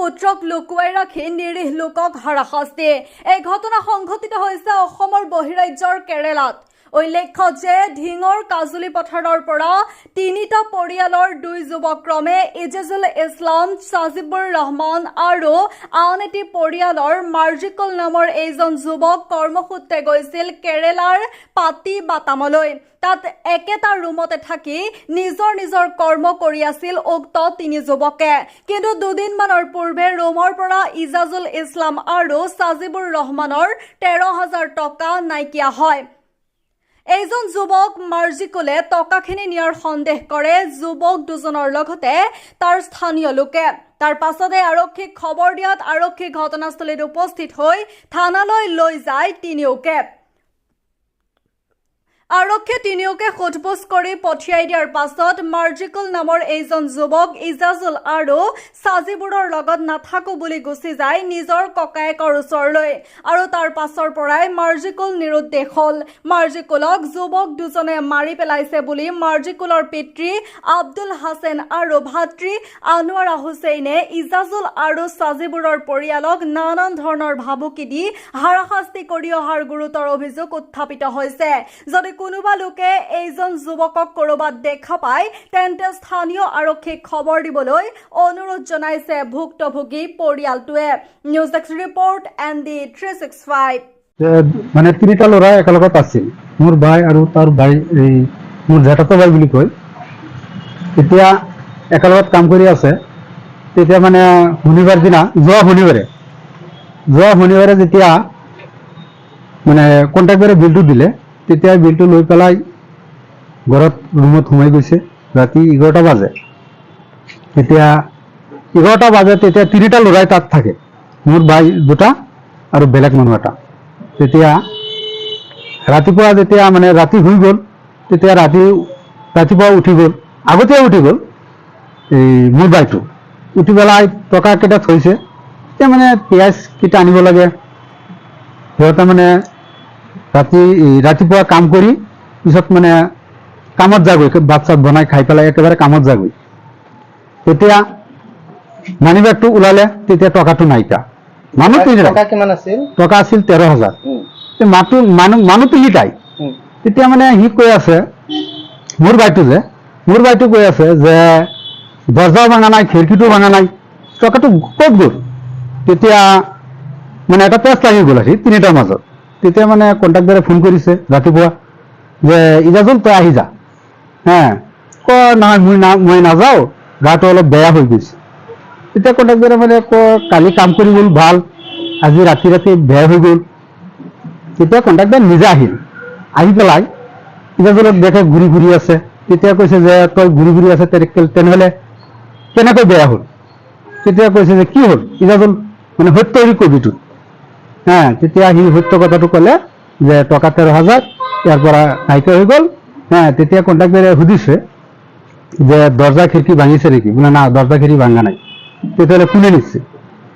পুত্ৰক লুকুৱাই ৰাখি নিৰীহ লোকক হাৰাশাস্তি। এই ঘটনা সংঘটিত হৈছে অসমৰ বহিৰাজ্যৰ কেৰালাত। উল্লেখ্য যে ঢিঙৰ কাজুলি পথাৰৰ পৰা তিনিটা পৰিয়ালৰ দুই যুৱক ক্ৰমে ইজাজুল ইছলাম, সাজিবুৰ ৰহমান আৰু আন এটি পৰিয়ালৰ মাৰ্জিকুল নামৰ এইজন যুৱক কৰ্মসূত্ৰে গৈছিল কেৰালাৰ পাতি বাটামলৈ। তাত একেটা ৰুমতে থাকি নিজৰ নিজৰ কৰ্ম কৰি আছিল উক্ত তিনি যুৱকে। কিন্তু দুদিনমানৰ পূৰ্বে ৰুমৰ পৰা ইজাজুল ইছলাম আৰু সাজিবুৰ ৰহমানৰ 13,000 টকা নাইকিয়া হয়। এইজন যুৱক মাৰ্জিকুলে টকাখিনি নিয়াৰ সন্দেহ কৰে যুৱক দুজনৰ লগতে তাৰ স্থানীয় লোকে। তাৰ পাছতে আৰক্ষীক খবৰ দিয়াত আৰক্ষী ঘটনাস্থলীত উপস্থিত হৈ থানালৈ লৈ যায় তিনিওকে। আৰক্ষীয়ে তিনিওকে সোধপোছ কৰি পঠিয়াই দিয়াৰ পাছত মাৰ্জিকুল নামৰ এইজন যুৱক ইজাজুল আৰু সাজিবুৰৰ লগত নাথাকো বুলি গুচি যায় নিজৰ ককায়েকৰ ওচৰলৈ। আৰু তাৰ পাছৰ পৰাই মাৰ্জিকুল নিৰুদ্দেশ হ'ল। মাৰ্জিকুলক যুৱক দুজনে মাৰি পেলাইছে বুলি মাৰ্জিকুলৰ পিতৃ আব্দুল হাছেন আৰু ভাতৃ আনোৱাৰা হুছেইনে ইজাজুল আৰু সাজিবুৰৰ পৰিয়ালক নানান ধৰণৰ ভাবুকি দি হাৰাশাস্তি কৰি অহাৰ গুৰুতৰ অভিযোগ উত্থাপিত হৈছে। যদি কোনোবা লোকে এইজন যুৱকক কৰবাত দেখা পায় তেন্তে স্থানীয় আৰক্ষীক খবৰ দিবলৈ অনুৰোধ জনাইছে ভুক্তভোগী পৰিয়ালটোৱে। News desk report ND 365। মানে তিনিটা ল'ৰা একেলগত আছিল, মোৰ ভাই আৰু তাৰ ভাই, এই মোৰ জেঠাতো ভাই বুলি কয়। তেতিয়া একেলগত কাম কৰি আছে। তেতিয়া মানে শনিবাৰ দিনা যোৱা শনিবাৰে যেতিয়া মানে কণ্ট্ৰেক্টৰে বিলটো দিলে, তেতিয়া বিলটো লৈ পেলাই ঘৰত ৰুমত সোমাই গৈছে। ৰাতি 11টা বাজে। তেতিয়া 11টা বাজে তেতিয়া তিনিটা ল'ৰাই তাত থাকে, মোৰ ভাই দুটা আৰু বেলেগ মানুহ এটা। তেতিয়া ৰাতিপুৱা যেতিয়া মানে ৰাতি হৈ গ'ল, তেতিয়া ৰাতিপুৱা উঠি গ'ল, আগতীয়া উঠি গ'ল এই মোৰ ভাইটো। উঠি পেলাই টকা কেইটা থৈছে। এতিয়া মানে পিঁয়াজ কেইটা আনিব লাগে। সিহঁতে মানে ৰাতিপুৱা কাম কৰি পিছত মানে কামত যাগৈ, ভাত চাত বনাই খাই পেলাই একেবাৰে কামত যাগৈ। তেতিয়া মানি বেগটো ওলালে, তেতিয়া টকাটো নাইকিয়া। মানুহ টকা আছিল 13,000। মানুহ তিনিটাই। তেতিয়া মানে সি কৈ আছে, মোৰ ভাইটো কৈ আছে যে দৰ্জাও ভাঙা নাই, খিৰিকীটো ভাঙা নাই, টকাটো ক'ত গ'ল? তেতিয়া মানে এটা পেচ লাগি গ'ল আহি তিনিটাৰ মাজত। তেতিয়া মানে কণ্ট্ৰেক্টৰে ফোন কৰিছে ৰাতিপুৱা যে ইজাজুল তই আহি যা। নহয় মই নাযাওঁ, গাটো অলপ বেয়া হৈ গৈছে। তেতিয়া কণ্ট্ৰেক্টৰে মানে কালি কাম কৰি গ'ল ভাল, আজি ৰাতি বেয়া হৈ গ'ল। তেতিয়া কণ্ট্ৰেক্টৰ নিজে আহি পেলাই ইজাজুলক দেখে ঘূৰি আছে। তেতিয়া কৈছে যে তই ঘূৰি আছে তেনেহ'লে কেনেকৈ বেয়া হ'ল? তেতিয়া কৈছে যে কি হ'ল ইজাজুল, মানে সত্য কবি তোৰ। তেতিয়া সি সত্য কথাটো ক'লে যে টকা 13,000 ইয়াৰ পৰা নাইকিয়া হৈ গ'ল। তেতিয়া কণ্ট্ৰেক্টৰে সুধিছে যে দৰ্জা খিৰিকী ভাঙিছে নেকি? বোলে না, দৰ্জা খিৰিকী ভাঙা নাই। তেতিয়াহ'লে কোনে নিছে?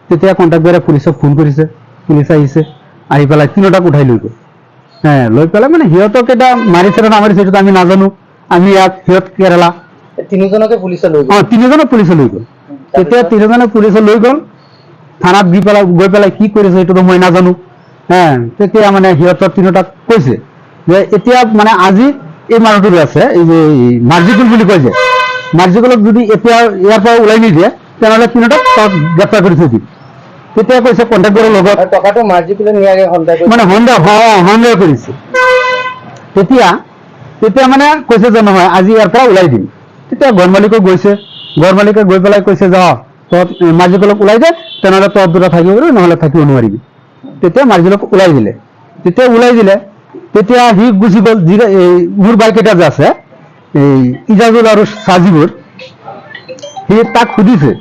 তেতিয়া কণ্ট্ৰেক্টৰে পুলিচক ফোন কৰিছে। পুলিচ আহিছে, আহি পেলাই তিনিওটাক উঠাই লৈ গ'ল। লৈ পেলাই মানে সিহঁতক এটা মাৰিছে না নামাৰিছে সেইটো আমি নাজানো। আমি সিহঁত কেৰালা তিনিজনক পুলিচে লৈ গ'ল। তেতিয়া তিনিজনে পুলিচে লৈ গ'ল। থানাত গৈ পেলাই কি কৰিছে সেইটো মই নাজানো। তেতিয়া মানে সিহঁতৰ তিনিওটাক কৈছে যে এতিয়া মানে আজি এই মানুহটো আছে, এই যে মাৰ্জিকুল বুলি কয় যে, মাৰ্জিকুলক যদি এতিয়া ইয়াৰ পৰা ওলাই নিদিয়ে তেনেহ'লে তিনিওটাক গ্ৰেপ্তাৰ কৰি থৈ দিম। তেতিয়া কৈছে কণ্ট্ৰেক্টৰৰ লগত টকাটো মাৰ্জিকুলে মানে সন্দেহ কৰিছে। তেতিয়া মানে কৈছে যে নহয় আজি ইয়াৰ পৰা ওলাই দিম। তেতিয়া ঘৰ মালিকক গৈছে, ঘৰ মালিকে গৈ পেলাই কৈছে যে তই মাৰ্জিকুলক ওলাই দে, তেনেহ'লে তই দুটা থাকিব পাৰিবি, নহ'লে থাকিব নোৱাৰিবি। তেতিয়া মাৰ্জিকুলক ওলাই দিলে। তেতিয়া সি গুচি গ'ল। মোৰ বাইকেইটা যে আছে, এই ইজাজুল আৰু সাজিবুৰ, সি তাক সুধিছে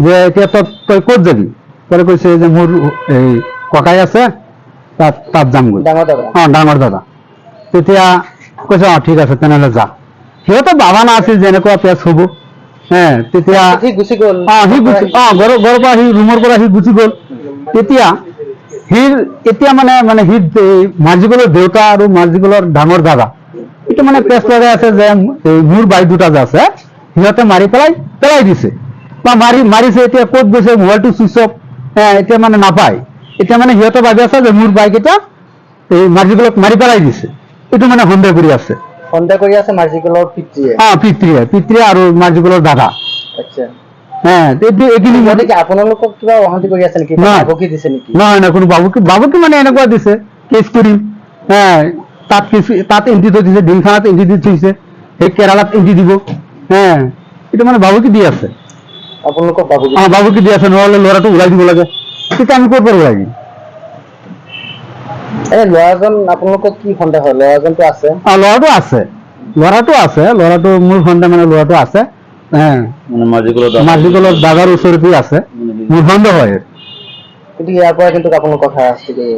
যে এতিয়া তই ক'ত যাবি? তই কৈছে যে মোৰ এই ককাই আছে, তাত যামগৈ, ডাঙৰ দাদা। তেতিয়া কৈছে ঠিক আছে তেনেহ'লে যা। সিহঁতে ভাবা নাছিল যে এনেকুৱা পেচ হ'ব। তেতিয়া ঘৰৰ পৰা ৰুমৰ পৰা সি গুচি গ'ল। এতিয়া মানে সি মাৰ্জিকুলৰ দেউতা আৰু মাৰ্জিকুলৰ ডাঙৰ দাদা এইটো মানে পেচ লগাই আছে যে মোৰ ভাই দুটা যে আছে সিহঁতে মাৰি পেলাই দিছে। বা মাৰিছে এতিয়া ক'ত গৈছে মোবাইলটো চুইচ অফ এতিয়া মানে নাপায় এতিয়া মানে সিহঁতে ভাবি আছে যে মোৰ বাইক এটা এই মাৰ্জিকলক মাৰি পেলাই দিছে এইটো মানে সন্দেহ কৰি আছে মাৰ্জিকলৰ পিতৃয়ে আৰু মাৰ্জিকলৰ দাদা আচ্ছা এইখিনি আপোনালোকক কিবা অশান্তি কৰি আছে নেকি ভাবুকি দিছে নেকি নহয় কোনো বাবুকি মানে এনেকুৱা দিছে কেছ কৰিম তাত এণ্ট্ৰি থৈ দিছে ডিংখানাত এণ্ট্ৰি দি থৈছে সেই কেৰালাত এণ্ট্ৰি দিব এইটো মানে বাবুকি দি আছে আপোনালোকক বাবুকি দি আছে নহ'লে ল'ৰাটো ওলাই দিব লাগে তেতিয়া আমি ক'ৰ পৰা ওলাই দিম ল'ৰাজন আপোনালোকক কি সন্দেহ হয় ল'ৰাজনটো আছে ল'ৰাটো মোৰ সন্দেহ মানে ল'ৰাটো আছে মাৰ্জিকলৰ দাদাৰ ওচৰতে আছে মোৰ সন্দেহ হয় কিন্তু ইয়াৰ পৰা কিন্তু আপোনালোকক হাৰাশাস্তি কৰি